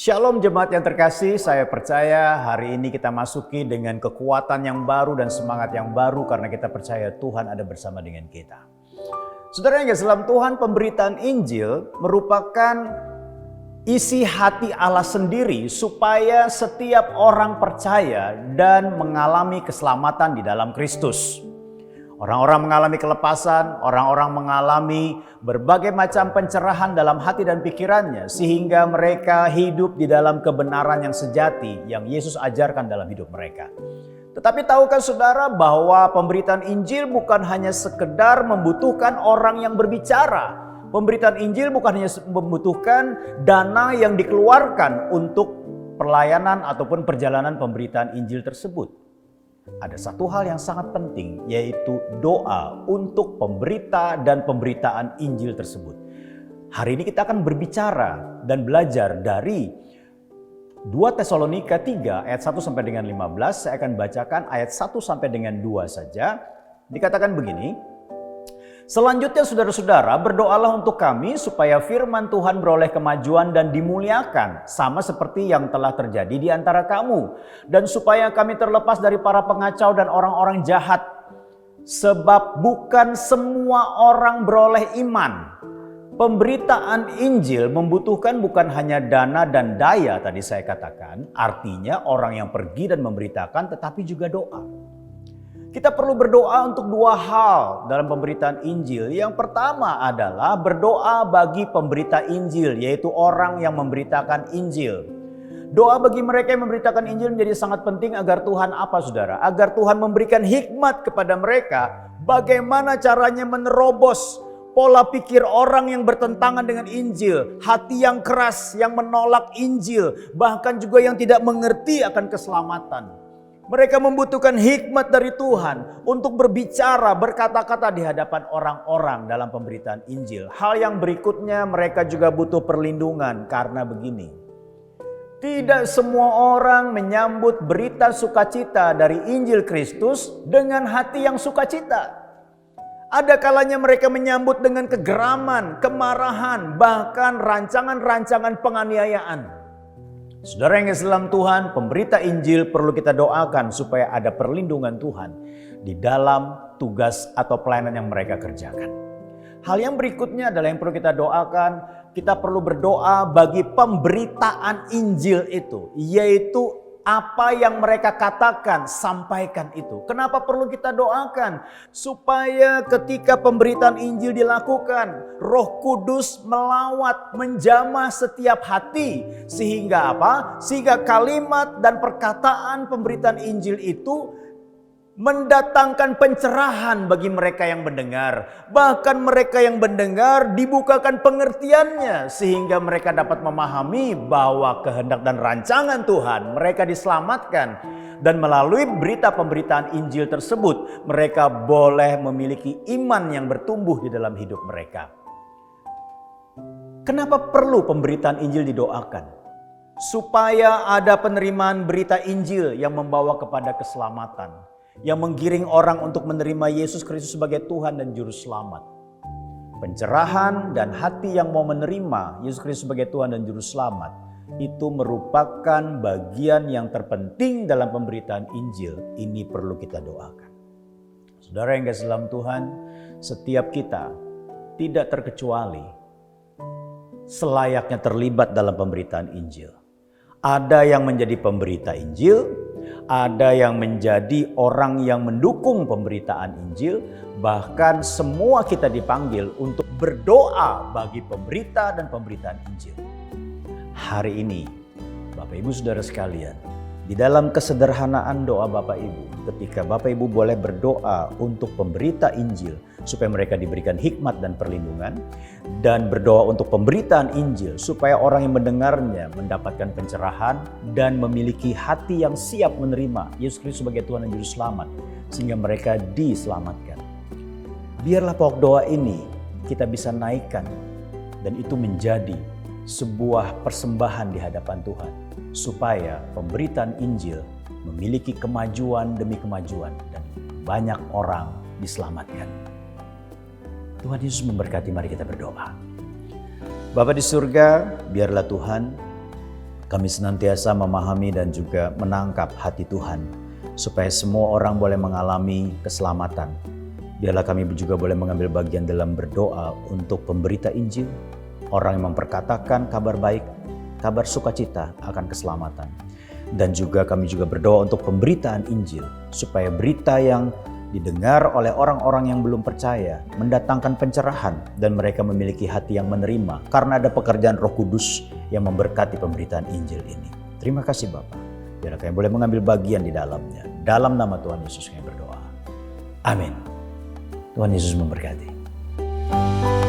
Shalom jemaat yang terkasih, saya percaya hari ini kita masuki dengan kekuatan yang baru dan semangat yang baru karena kita percaya Tuhan ada bersama dengan kita. Saudara yang dalam Tuhan, pemberitaan Injil merupakan isi hati Allah sendiri supaya setiap orang percaya dan mengalami keselamatan di dalam Kristus. Orang-orang mengalami kelepasan, orang-orang mengalami berbagai macam pencerahan dalam hati dan pikirannya sehingga mereka hidup di dalam kebenaran yang sejati yang Yesus ajarkan dalam hidup mereka. Tetapi tahukah saudara bahwa pemberitaan Injil bukan hanya sekedar membutuhkan orang yang berbicara. Pemberitaan Injil bukan hanya membutuhkan dana yang dikeluarkan untuk pelayanan ataupun perjalanan pemberitaan Injil tersebut. Ada satu hal yang sangat penting, yaitu doa untuk pemberita dan pemberitaan Injil tersebut. Hari ini kita akan berbicara dan belajar dari 2 Tesalonika 3 ayat 1 sampai dengan 15. Saya akan bacakan ayat 1 sampai dengan 2 saja. Dikatakan begini, selanjutnya saudara-saudara, berdoalah untuk kami supaya firman Tuhan beroleh kemajuan dan dimuliakan sama seperti yang telah terjadi di antara kamu, dan supaya kami terlepas dari para pengacau dan orang-orang jahat, sebab bukan semua orang beroleh iman. Pemberitaan Injil membutuhkan bukan hanya dana dan daya tadi saya katakan, artinya orang yang pergi dan memberitakan, tetapi juga doa. Kita perlu berdoa untuk dua hal dalam pemberitaan Injil. Yang pertama adalah berdoa bagi pemberita Injil, yaitu orang yang memberitakan Injil. Doa bagi mereka yang memberitakan Injil menjadi sangat penting agar Tuhan apa saudara? Agar Tuhan memberikan hikmat kepada mereka bagaimana caranya menerobos pola pikir orang yang bertentangan dengan Injil, hati yang keras yang menolak Injil, bahkan juga yang tidak mengerti akan keselamatan. Mereka membutuhkan hikmat dari Tuhan untuk berbicara, berkata-kata di hadapan orang-orang dalam pemberitaan Injil. Hal yang berikutnya, mereka juga butuh perlindungan karena begini. Tidak semua orang menyambut berita sukacita dari Injil Kristus dengan hati yang sukacita. Ada kalanya mereka menyambut dengan kegeraman, kemarahan, bahkan rancangan-rancangan penganiayaan. Saudara yang dalam Tuhan, pemberita Injil perlu kita doakan supaya ada perlindungan Tuhan di dalam tugas atau pelayanan yang mereka kerjakan. Hal yang berikutnya adalah yang perlu kita doakan, kita perlu berdoa bagi pemberitaan Injil itu, yaitu apa yang mereka katakan, sampaikan itu. Kenapa perlu kita doakan? Supaya ketika pemberitaan Injil dilakukan, Roh Kudus melawat, menjamah setiap hati. Sehingga apa? Sehingga kalimat dan perkataan pemberitaan Injil itu mendatangkan pencerahan bagi mereka yang mendengar. Bahkan mereka yang mendengar dibukakan pengertiannya sehingga mereka dapat memahami bahwa kehendak dan rancangan Tuhan mereka diselamatkan. Dan melalui berita pemberitaan Injil tersebut mereka boleh memiliki iman yang bertumbuh di dalam hidup mereka. Kenapa perlu pemberitaan Injil didoakan? Supaya ada penerimaan berita Injil yang membawa kepada keselamatan, yang menggiring orang untuk menerima Yesus Kristus sebagai Tuhan dan Juru Selamat. Pencerahan dan hati yang mau menerima Yesus Kristus sebagai Tuhan dan Juru Selamat itu merupakan bagian yang terpenting dalam pemberitaan Injil. Ini perlu kita doakan. Saudara yang kasih dalam Tuhan, setiap kita tidak terkecuali selayaknya terlibat dalam pemberitaan Injil. Ada yang menjadi pemberita Injil, ada yang menjadi orang yang mendukung pemberitaan Injil, bahkan semua kita dipanggil untuk berdoa bagi pemberita dan pemberitaan Injil. Hari ini, Bapak Ibu Saudara sekalian, di dalam kesederhanaan doa Bapak Ibu, ketika Bapak Ibu boleh berdoa untuk pemberita Injil, supaya mereka diberikan hikmat dan perlindungan, dan berdoa untuk pemberitaan Injil supaya orang yang mendengarnya mendapatkan pencerahan dan memiliki hati yang siap menerima Yesus Kristus sebagai Tuhan dan Juru Selamat sehingga mereka diselamatkan. Biarlah pokok doa ini kita bisa naikkan dan itu menjadi sebuah persembahan di hadapan Tuhan supaya pemberitaan Injil memiliki kemajuan demi kemajuan dan banyak orang diselamatkan. Tuhan Yesus memberkati, mari kita berdoa. Bapa di surga, biarlah Tuhan Kami senantiasa memahami dan juga menangkap hati Tuhan, supaya semua orang boleh mengalami keselamatan. Biarlah kami juga boleh mengambil bagian dalam berdoa untuk pemberita Injil, orang yang memperkatakan kabar baik, kabar sukacita akan keselamatan. Dan juga kami juga berdoa untuk pemberitaan Injil, supaya berita yang didengar oleh orang-orang yang belum percaya mendatangkan pencerahan dan mereka memiliki hati yang menerima karena ada pekerjaan Roh Kudus yang memberkati pemberitaan Injil ini. Terima kasih Bapa. Biarlah kami boleh mengambil bagian di dalamnya. Dalam nama Tuhan Yesus kami berdoa. Amin. Tuhan Yesus memberkati.